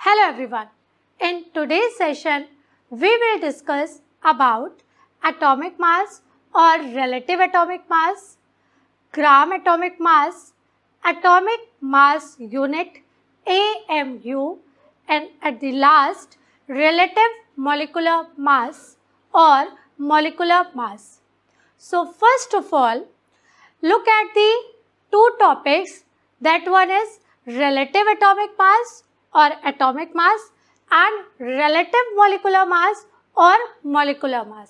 Hello everyone. In today's session, we will discuss about atomic mass or relative atomic mass, gram atomic mass unit AMU, and at the last, relative molecular mass or molecular mass. So first of all, look at the two topics. That one is relative atomic mass or atomic mass and relative molecular mass और molecular mass.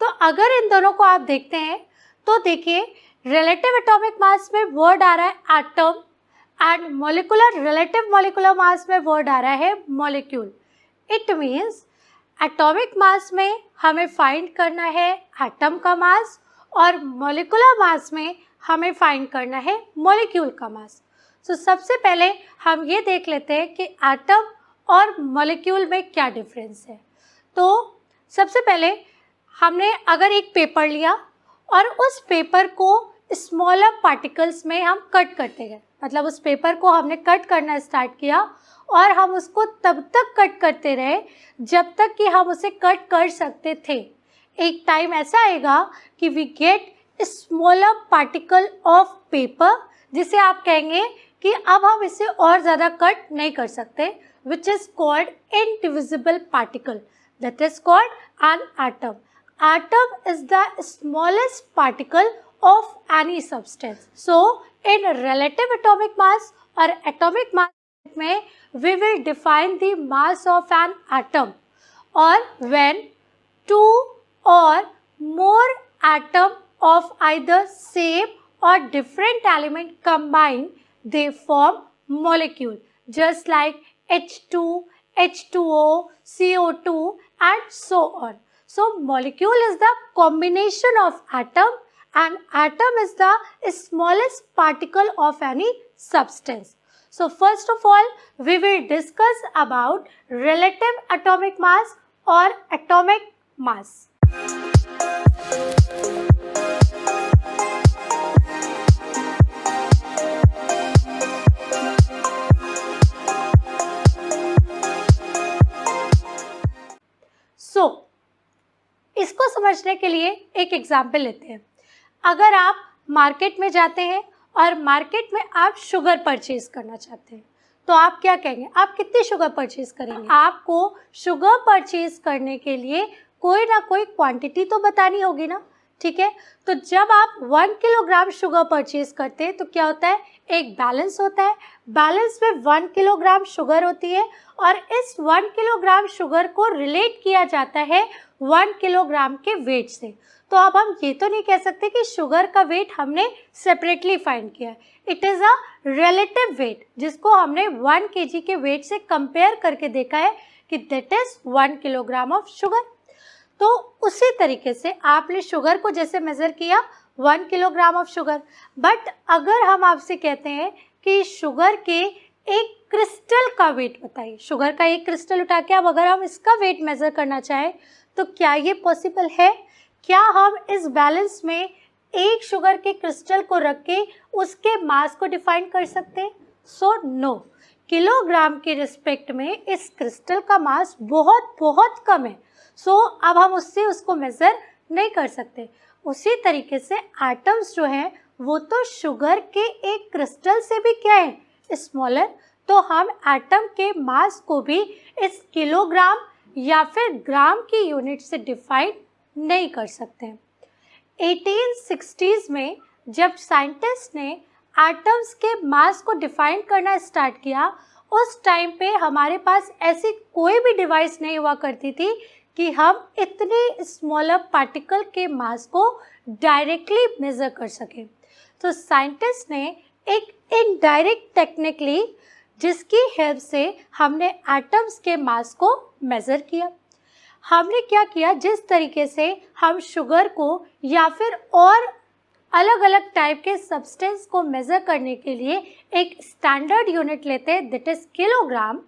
तो अगर इन दोनों को आप देखते हैं तो देखिए relative atomic mass में वर्ड आ रहा है atom and molecular relative molecular mass में वर्ड आ रहा है molecule. It means atomic mass में हमें फाइंड करना है एटम का मास और मोलिकुलर मास में हमें फाइंड करना है मॉलिक्यूल का मास. सो सबसे पहले हम ये देख लेते हैं कि एटम और मॉलिक्यूल में क्या डिफरेंस है. तो सबसे पहले हमने अगर एक पेपर लिया और उस पेपर को स्मॉलर पार्टिकल्स में हम कट करते गए, मतलब उस पेपर को हमने कट करना स्टार्ट किया और हम उसको तब तक कट करते रहे जब तक कि हम उसे कट कर सकते थे. एक टाइम ऐसा आएगा कि we get smaller particle of paper, जिसे आप कहेंगे कि अब हम इसे और ज़्यादा कट नहीं कर सकते, which is called indivisible particle, that is called an atom. Atom is the smallest particle of any substance. So in relative atomic mass और एटॉमिक मास में we will define the mass of an atom, or when two or more atom of either same or different element combine, they form molecule, just like H2, H2O, CO2 and so on. So molecule is the combination of atom and atom is the smallest particle of any substance. So first of all, we will discuss about relative atomic mass or atomic mass. So, इसको समझने के लिए एक example लेते हैं. अगर आप market में जाते हैं और मार्केट में आप शुगर परचेज करना चाहते हैं तो आप क्या कहेंगे, आप कितनी शुगर परचेज करेंगे. आपको शुगर परचेज करने के लिए कोई ना कोई क्वांटिटी तो बतानी होगी ना, ठीक है. तो जब आप 1 किलोग्राम शुगर परचेज करते हैं तो क्या होता है, एक बैलेंस होता है. बैलेंस में 1 किलोग्राम शुगर होती है और इस 1 किलोग्राम शुगर को रिलेट किया जाता है 1 किलोग्राम के वेट से. तो अब हम ये तो नहीं कह सकते कि शुगर का वेट हमने सेपरेटली फाइंड किया है. It is a relative weight जिसको हमने 1 केजी के वेट से कंपेयर करके देखा है कि that is 1 kilogram of sugar. तो उसी तरीके से आपने शुगर को जैसे मेज़र किया 1 किलोग्राम ऑफ शुगर. बट अगर हम आपसे कहते हैं कि शुगर के एक क्रिस्टल का वेट बताइए, शुगर का एक क्रिस्टल उठा के अब अगर हम इसका वेट मेज़र करना चाहें तो क्या ये पॉसिबल है. क्या हम इस बैलेंस में एक शुगर के क्रिस्टल को रख के उसके मास को डिफाइन कर सकते हैं. सो नो, किलोग्राम के रिस्पेक्ट में इस क्रिस्टल का मास बहुत बहुत कम है. सो अब हम उससे उसको मेज़र नहीं कर सकते. उसी तरीके से एटम्स जो हैं वो तो शुगर के एक क्रिस्टल से भी क्या है, स्मॉलर. तो हम एटम के मास को भी इस किलोग्राम या फिर ग्राम की यूनिट से डिफाइन नहीं कर सकते. 1860s में जब साइंटिस्ट ने एटम्स के मास को डिफाइन करना स्टार्ट किया, उस टाइम पे हमारे पास ऐसी कोई भी डिवाइस नहीं हुआ करती थी कि हम इतने स्मॉलर पार्टिकल के मास को डायरेक्टली मेज़र कर सकें. तो साइंटिस्ट ने एक इनडायरेक्ट टेक्निक ली जिसकी हेल्प से हमने एटम्स के मास को मेज़र किया. हमने क्या किया, जिस तरीके से हम शुगर को या फिर और अलग अलग टाइप के सब्सटेंस को मेज़र करने के लिए एक स्टैंडर्ड यूनिट लेते हैं दैट इज़ किलोग्राम,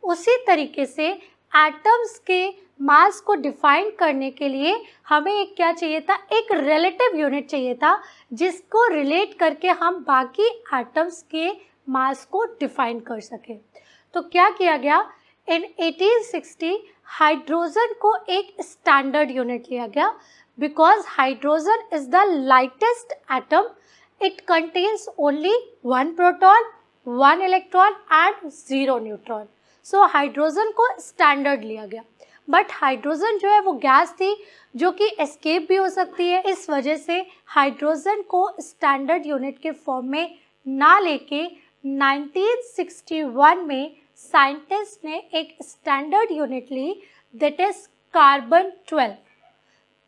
उसी तरीके से एटम्स के मास को डिफाइन करने के लिए हमें एक क्या चाहिए था, एक रिलेटिव यूनिट चाहिए था जिसको रिलेट करके हम बाकी एटम्स के मास को डिफाइन कर सकें. तो क्या किया गया, इन 1860 हाइड्रोजन को एक स्टैंडर्ड यूनिट लिया गया because hydrogen is the lightest atom. It contains only 1 proton, 1 electron and 0 neutron. So hydrogen को स्टैंडर्ड लिया गया. बट हाइड्रोजन जो है वो गैस थी जो कि एस्केप भी हो सकती है. इस वजह से हाइड्रोजन को स्टैंडर्ड यूनिट के फॉर्म में ना लेके 1961 में साइंटिस्ट ने एक स्टैंडर्ड यूनिट ली, that is carbon 12.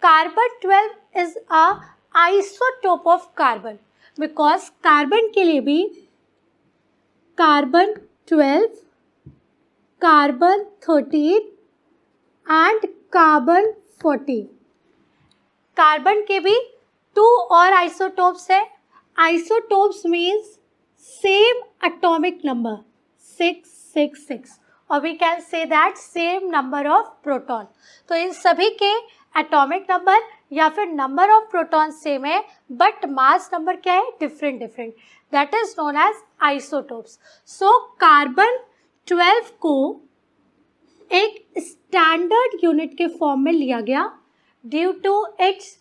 Carbon 12 is a isotope of carbon because carbon के लिए भी carbon 12, carbon 13 and carbon 14. Carbon के भी 2 और आइसोटोप्स है. Isotopes means same atomic number 666 और we can say that same number of proton. तो इन सभी के एटॉमिक नंबर या फिर नंबर ऑफ प्रोटॉन सेम है बट मास नंबर क्या है, different different. That is known as isotopes. So carbon 12 को एक स्टैंडर्ड यूनिट के फॉर्म में लिया गया due to its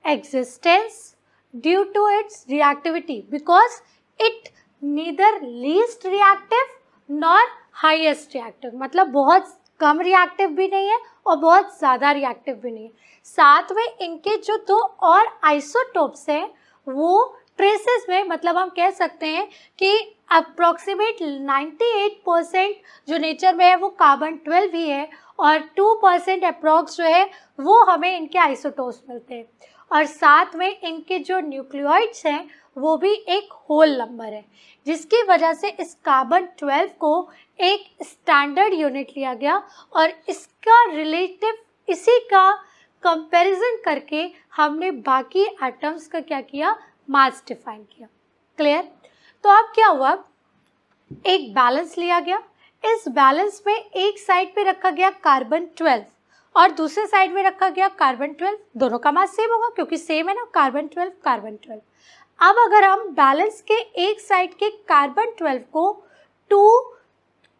existence, due to its reactivity because it neither least reactive nor highest reactive. मतलब बहुत कम रिएक्टिव भी नहीं है और बहुत ज़्यादा रिएक्टिव भी नहीं है. साथ में इनके जो 2 और आइसोटोप्स हैं वो ट्रेसेस में, मतलब हम कह सकते हैं कि अप्रॉक्सीमेट 98% जो नेचर में है वो कार्बन 12 ही है और 2% अप्रॉक्स जो है वो हमें इनके आइसोटोप्स मिलते हैं. और साथ में इनके जो न्यूक्लियोइड्स हैं वो भी एक होल नंबर है, जिसकी वजह से इस कार्बन 12 को एक स्टैंडर्ड यूनिट लिया गया और इसका रिलेटिव, इसी का कंपैरिजन करके हमने बाकी एटम्स का क्या किया, मास डिफाइन किया. क्लियर? तो अब क्या हुआ, एक बैलेंस लिया गया. इस बैलेंस में एक साइड पे रखा गया कार्बन 12 और दूसरे साइड में रखा गया कार्बन 12. दोनों का मास सेम होगा क्योंकि सेम है ना, कार्बन 12 कार्बन 12. अब अगर हम बैलेंस के एक साइड के कार्बन 12 को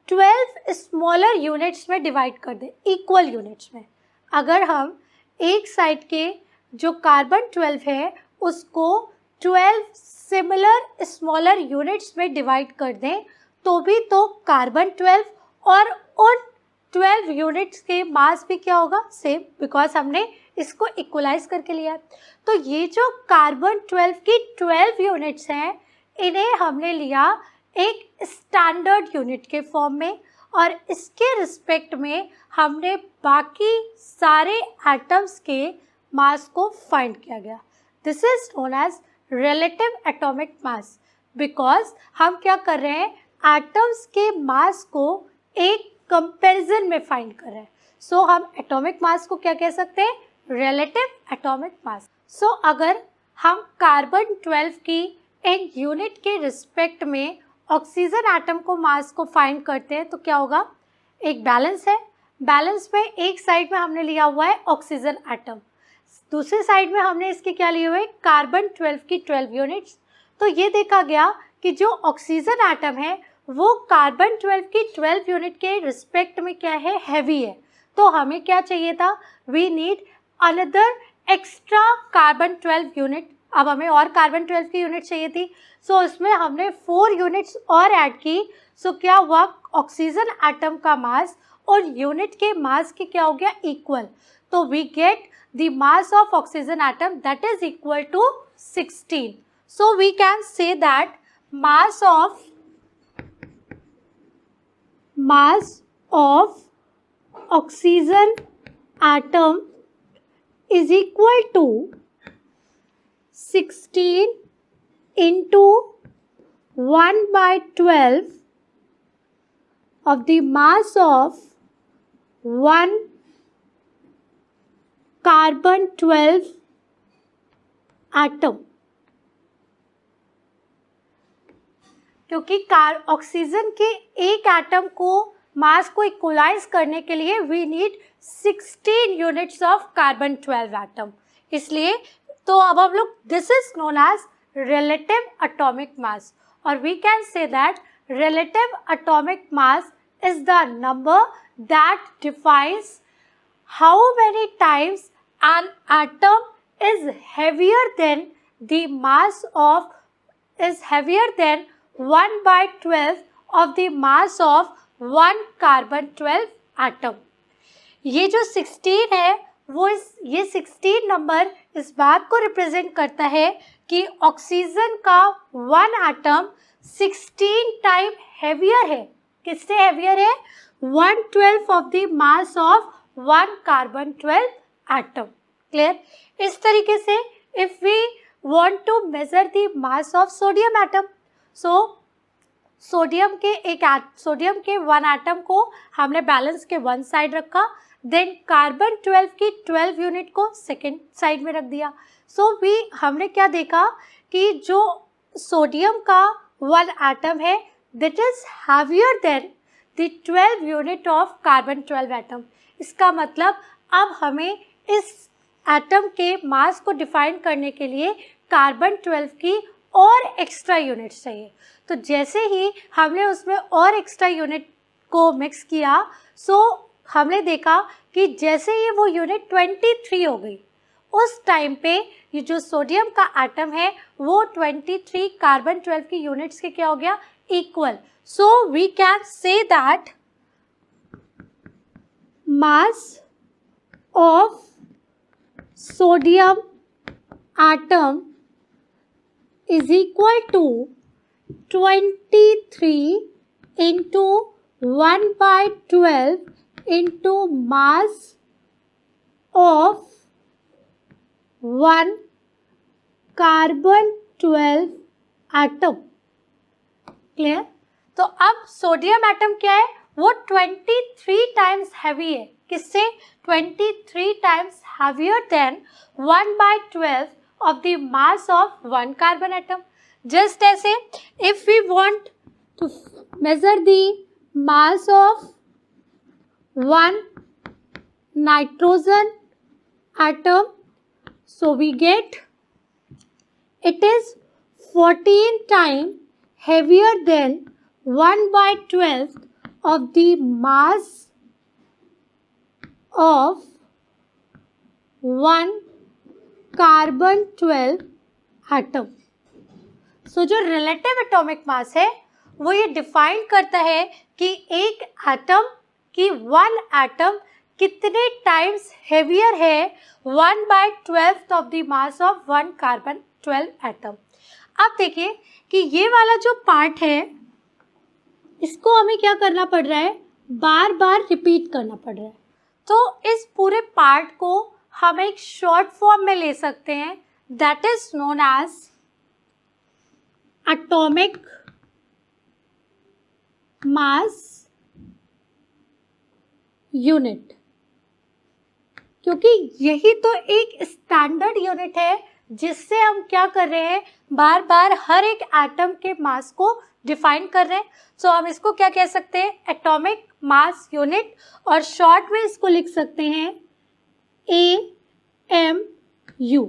12 स्मॉलर यूनिट्स में डिवाइड कर दें, इक्वल यूनिट्स में. अगर हम एक साइड के जो कार्बन 12 है उसको 12 सिमिलर स्मॉलर यूनिट्स में डिवाइड कर दें तो भी तो कार्बन 12 और उन 12 यूनिट्स के मास भी क्या होगा, सेम, बिकॉज हमने इसको इक्वलाइज करके लिया है. तो ये जो कार्बन 12 की 12 यूनिट्स हैं इन्हें हमने लिया एक स्टैंडर्ड यूनिट के फॉर्म में और इसके रिस्पेक्ट में हमने बाकी सारे एटम्स के मास को फाइंड किया गया. This is known as relative atomic mass because हम क्या कर रहे हैं, एटम्स के मास को एक कंपैरिजन में फाइंड कर रहे हैं. सो हम एटॉमिक मास को क्या कह सकते हैं, रिलेटिव एटॉमिक मास. सो अगर हम कार्बन 12 की इन यूनिट के रिस्पेक्ट में ऑक्सीजन एटम को मास को फाइंड करते हैं तो क्या होगा, एक बैलेंस है. बैलेंस में एक साइड में हमने लिया हुआ है ऑक्सीजन एटम, दूसरी साइड में हमने इसके क्या लिए हुए, कार्बन 12 की 12 यूनिट्स. तो ये देखा गया कि जो ऑक्सीजन एटम है वो कार्बन 12 की 12 यूनिट के रिस्पेक्ट में क्या है, हैवी है. तो हमें क्या चाहिए था, we need another extra carbon 12 unit. अब हमें और कार्बन 12 की यूनिट चाहिए थी. सो इसमें हमने 4 यूनिट्स और ऐड की. सो क्या हुआ, ऑक्सीजन एटम का मास और यूनिट के मास के क्या हो गया, इक्वल. तो we get the mass of oxygen atom that is equal to 16. So we can say that mass of oxygen atom is equal to 16 into 1/12 of the mass of 1 carbon 12 atom. क्योंकि oxygen के एक atom को मास को equalise करने के लिए we need 16 units of carbon 12 atom. इसलिए तो अब हम लोग, this is known as relative atomic mass और we can say that relative atomic mass is the number that defines how many times an atom is heavier than the mass of 1/12 of the mass of 1 carbon 12 atom. ये जो 16 है वो ये 16 number इस बात को represent करता है कि ऑक्सीजन का 1 एटम 16 टाइम हेवियर है. किससे हेवियर है? 1/12 of the mass of 1 carbon 12 atom. Clear? इस तरीके से if we want to measure the mass of sodium atom, so sodium के 1 एटम को हमने बैलेंस के वन साइड रखा, देन कार्बन 12 की 12 यूनिट को सेकेंड साइड में रख दिया. हमने क्या देखा कि जो सोडियम का 1 एटम है that is heavier than the 12 unit of carbon 12 atom. इसका मतलब अब हमें इस एटम के मास को डिफाइन करने के लिए कार्बन 12 की और एक्स्ट्रा यूनिट्स चाहिए. तो जैसे ही हमने उसमें और एक्स्ट्रा यूनिट को मिक्स किया, हमने देखा कि जैसे ही वो यूनिट 23 हो गई, उस टाइम पे ये जो सोडियम का एटम है वो 23 कार्बन 12 की यूनिट्स के क्या हो गया? Equal. So we can say that mass of sodium atom is equal to 23 into 1/12 into mass of 1 carbon 12 atom. Clear? तो अब सोडियम एटम क्या है? वो 23 टाइम्स हैवी है. किससे? 23 times heavier than 1/12 of the mass of 1 carbon atom. Just ऐसे if we want to measure the mass of 1 nitrogen atom, so we get it is 14 times heavier than 1/12 of the mass of 1 carbon 12 atom. So जो relative atomic मास है वो ये define करता है कि एक atom की 1 एटम कितने टाइम्स हेवियर है 1/12 of the mass of 1 carbon 12 atom. अब देखिए कि ये वाला जो पार्ट है इसको हमें क्या करना पड़ रहा है? बार बार रिपीट करना पड़ रहा है. तो इस पूरे पार्ट को हम एक शॉर्ट फॉर्म में ले सकते हैं, that is known as atomic mass unit, क्योंकि यही तो एक स्टैंडर्ड यूनिट है जिससे हम क्या कर रहे हैं? बार बार हर एक एटम के मास को डिफाइन कर रहे हैं. सो हम इसको क्या कह सकते हैं? एटॉमिक मास यूनिट, और शॉर्ट में इसको लिख सकते हैं AMU.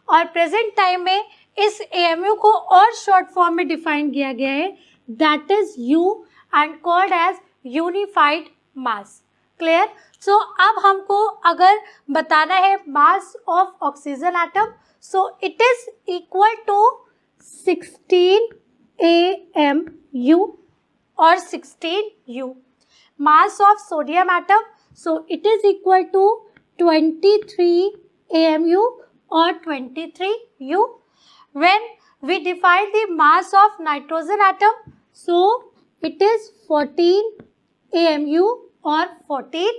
और प्रेजेंट टाइम में इस AMU को और शॉर्ट फॉर्म में डिफाइन किया गया है, that is U and called as unified mass. Clear? So अब हमको अगर बताना है mass of oxygen atom, so it is equal to 16 AMU और 16 U. Mass of sodium atom, so it is equal to 23 AMU or 23 U. When we define the mass of nitrogen atom, so it is 14 AMU or 14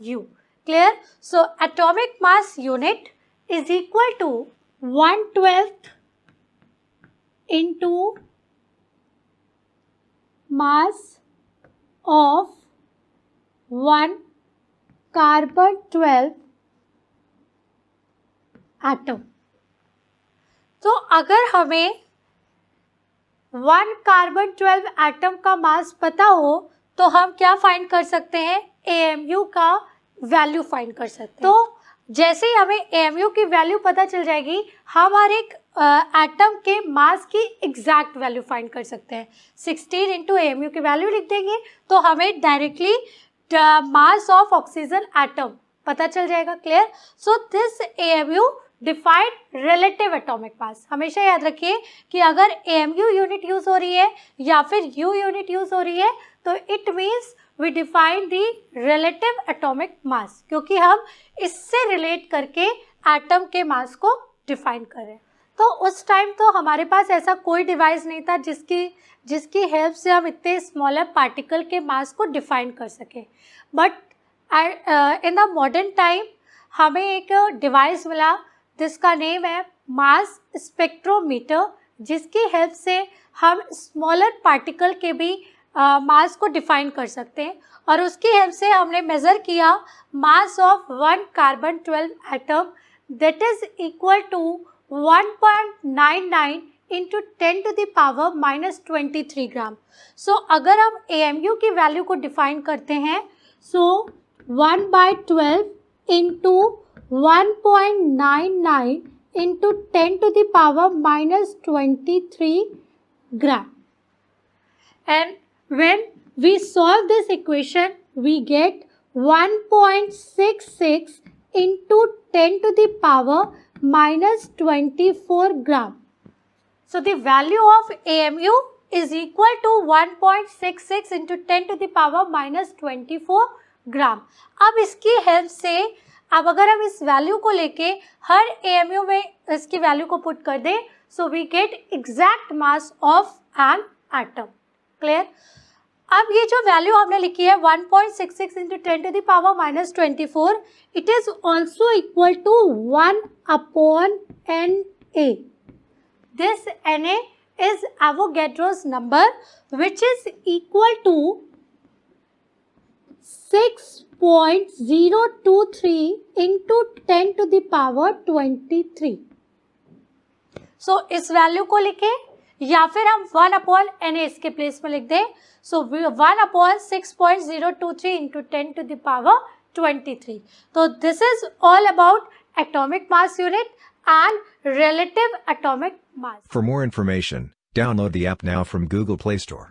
U. Clear? So atomic mass unit is equal to 1/12 into mass of 1 carbon 12 atom. तो अगर हमें 1 carbon 12 atom का मास पता हो तो हम क्या find कर सकते हैं? AMU का वैल्यू फाइंड कर सकते हैं. तो जैसे ही हमें AMU की वैल्यू पता चल जाएगी, हम हर एक एटम के मास की एग्जैक्ट वैल्यू फाइंड कर सकते हैं. 16 इंटू AMU की वैल्यू लिख देंगे तो हमें directly mass of oxygen atom, पता चल जाएगा. Clear. So this AMU defined relative atomic मास. हमेशा याद रखिए कि अगर AMU यूनिट यूज हो रही है या फिर U यूनिट यूज हो रही है तो it means we define the relative atomic mass, क्योंकि हम इससे रिलेट करके एटम के मास को डिफाइन कर रहे हैं. तो उस टाइम तो हमारे पास ऐसा कोई डिवाइस नहीं था जिसकी हेल्प से हम इतने स्मॉलर पार्टिकल के मास को डिफाइन कर सकें. But in the modern time हमें एक डिवाइस मिला जिसका नेम है मास स्पेक्ट्रोमीटर, जिसकी हेल्प से हम स्मॉलर पार्टिकल के भी मास को डिफाइन कर सकते हैं. और उसकी हेल्प से हमने मेज़र किया mass of 1 carbon 12 atom that is equal to 1.99 into 10 to the power -23 gram. So अगर हम AMU की वैल्यू को डिफाइन करते हैं, so 1/12 into 1.99 into 10 to the power -23 gram. And when we solve this equation, we get 1.66 into 10 to the power -24 gram. So the value of AMU is equal to 1.66 into 10 to the power -24 gram. अब इसकी help से अब अगर हम इस value को लेके हर AMU में इसकी वैल्यू को पुट कर दें, so we get exact mass of an atom. Clear. अब ये जो वैल्यू हमने लिखी है 1.66 into 10 to the power -24, it is also equal to 1/Na. This Na is Avogadro's number which is equal to 6.023 into 10 to the power 23. So इस value को लिखें या फिर हम 1/Na इसके प्लेस में लिख दें. सो 1/6.023 इंटू 10 टू द पावर 23. तो this is all about atomic mass unit and relative atomic mass. For more information, download the app now from Google Play Store.